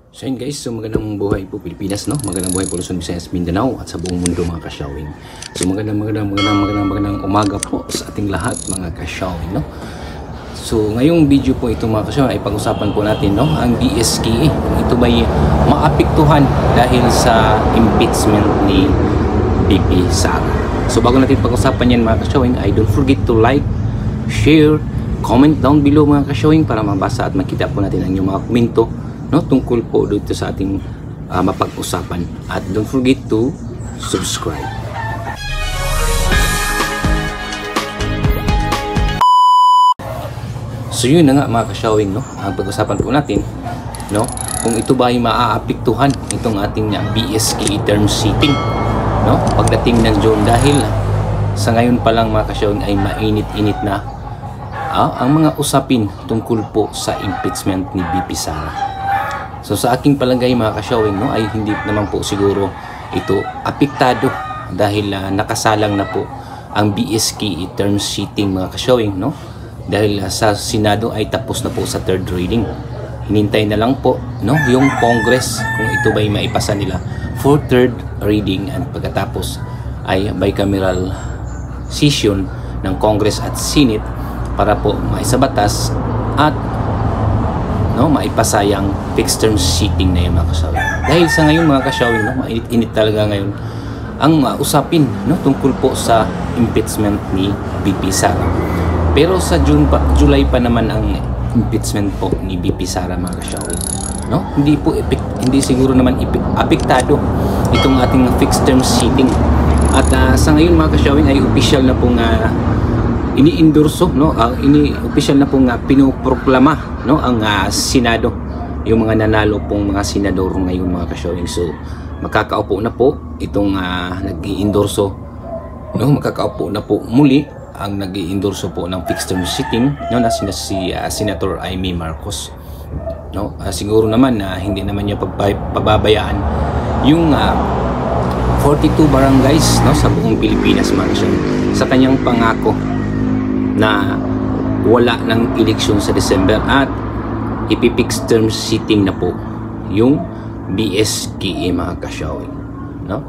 So yun guys, so magandang buhay po Pilipinas, no? Magandang buhay po Luzon, Visayas, Mindanao at sa buong mundo mga kasyawing. So magandang umaga po sa ating lahat mga kasyawing, no? So ngayong video po ito mga kasyawing ay pag-usapan po natin, no? Ang BSKE, kung ito ba'y maapektuhan dahil sa impeachment ni VP Sara. So bago natin pag-usapan yan mga kasyawing, ay don't forget to like, share, comment down below mga kasyawing para mabasa at makita po natin ang inyong mga komento, no, tungkol po dito sa ating mapag-usapan. At don't forget to subscribe. So yun na nga mga kasyawing, no, ang pag-usapan po natin, no, kung ito ba ay maaapektuhan itong ating BSKE term sheeting, no, pagdating ng June, dahil sa ngayon pa lang mga kasyawing ay mainit-init na ang mga usapin tungkol po sa impeachment ni VP Sara. So sa aking palagay mga kasyawing, no, ay hindi naman po siguro ito apektado dahil nakasalang na po ang BSKE term sheeting mga kasyawing, no, dahil sa Senado ay tapos na po sa third reading. Hinintay na lang po, no, yung Congress kung ito ba'y maipasa nila for third reading, at pagkatapos ay bicameral session ng Congress at Senate para po maisabatas at maipasa yung fixed term sheeting na yung mga kasyawing. Dahil sa ngayon mga kasyawing, no, mainit-init talaga ngayon ang usapin, no, tungkol po sa impeachment ni VP Sara. Pero sa July pa naman ang impeachment po ni VP Sara mga kasyawing, no? Hindi siguro naman apektado itong ating fixed term sheeting. At sa ngayon mga kasyawing ay official na pong ini-endorso, no, official na pong pinoproklama, no, ang Senado, yung mga nanalo pong mga senador ngayon mga kasyawing. So makakaupo na po itong nag-i-endorso, no, makakaupo na po muli ang nag-i-endorso po ng fixed term sheeting, no, na si Senator Amy Marcos, no. Siguro naman hindi naman niya pababayaan yung 42 barangays, no, sa buong Pilipinas mga kasyawing, sa kanyang pangako na wala ng eleksyon sa December at ipipix term sheeting na po yung BSKE mga kasyawing, no.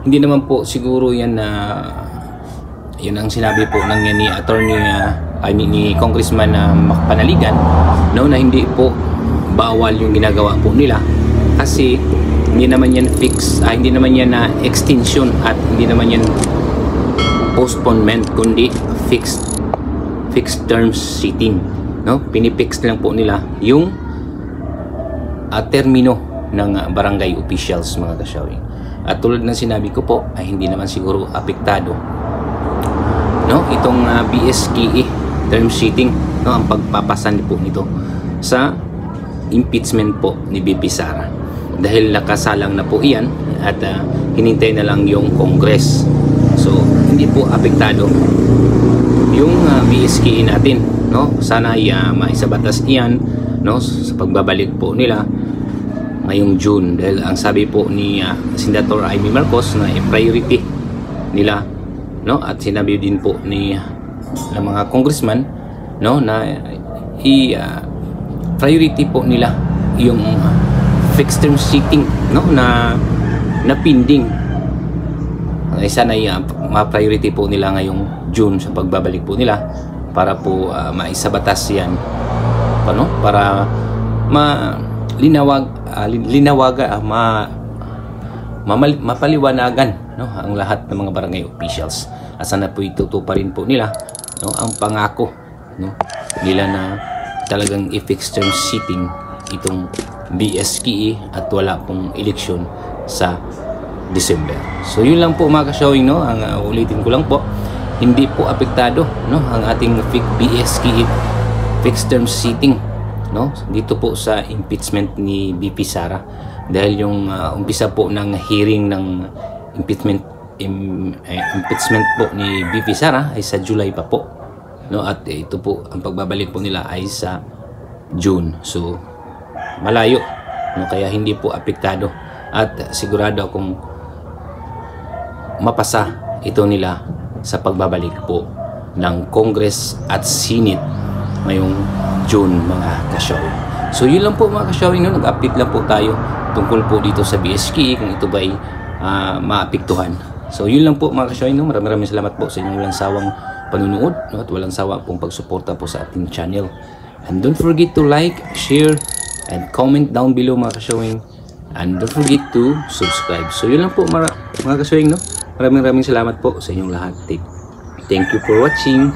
Hindi naman po siguro yan na yun ang sinabi po ng ni attorney ni Congressman Panaligan, no, na hindi po bawal yung ginagawa po nila kasi hindi naman yan hindi naman yan na extension at hindi naman yan postponement, kundi fixed term sheeting, no. Pinipix lang po nila yung termino ng barangay officials mga kasyawing. At tulad ng sinabi ko po ay hindi naman siguro apektado, no, itong BSKE term sheeting, no, ang pagpapasan po nito sa impeachment po ni VP Sara, dahil nakasalang na po iyan at hinintay na lang yung Congress. So hindi po apektado yung BSKE natin, no. Sana ay maisabatas iyan, no, sa pagbabalik po nila ngayong June, dahil ang sabi po ni Senator Amy Marcos na priority nila, no, at sinabi din po ni ng mga congressman, no, na priority po nila yung fixed term sheeting, no, na pending. Ay sana ma-priority po nila ngayong June sa pagbabalik po nila para po maisabatas yan, para mapaliwanagan, no, ang lahat ng mga barangay officials. At sana po itutuparin po nila, no, ang pangako, no, nila na talagang i-fixed term sheeting itong BSKE at wala pong eleksyon sa December. So yun lang po mga kasyawing, no, ang ulitin ko lang po, hindi po apektado, no, ang ating BSKE fixed term sheeting, no, dito po sa impeachment ni VP Sara, dahil yung umpisa po ng hearing ng impeachment po ni VP Sara ay sa July pa po, no, at ito po ang pagbabalik po nila ay sa June. So malayo, no, kaya hindi po apektado at sigurado akong mapasa ito nila sa pagbabalik po ng Congress at Senate ngayong June mga kasyawing. So yun lang po mga ka-showing, no? Nag-update lang po tayo tungkol po dito sa BSK kung ito ba ay maapektuhan. So yun lang po mga ka-showing, no? Maraming salamat po sa inyong walang sawang panunood, no? At walang sawa pong pagsuporta po sa ating channel. And don't forget to like, share, and comment down below mga ka-showing. And don't forget to subscribe. So yun lang po mga ka-showing, no? Maraming salamat po sa inyong lahat. Thank you for watching.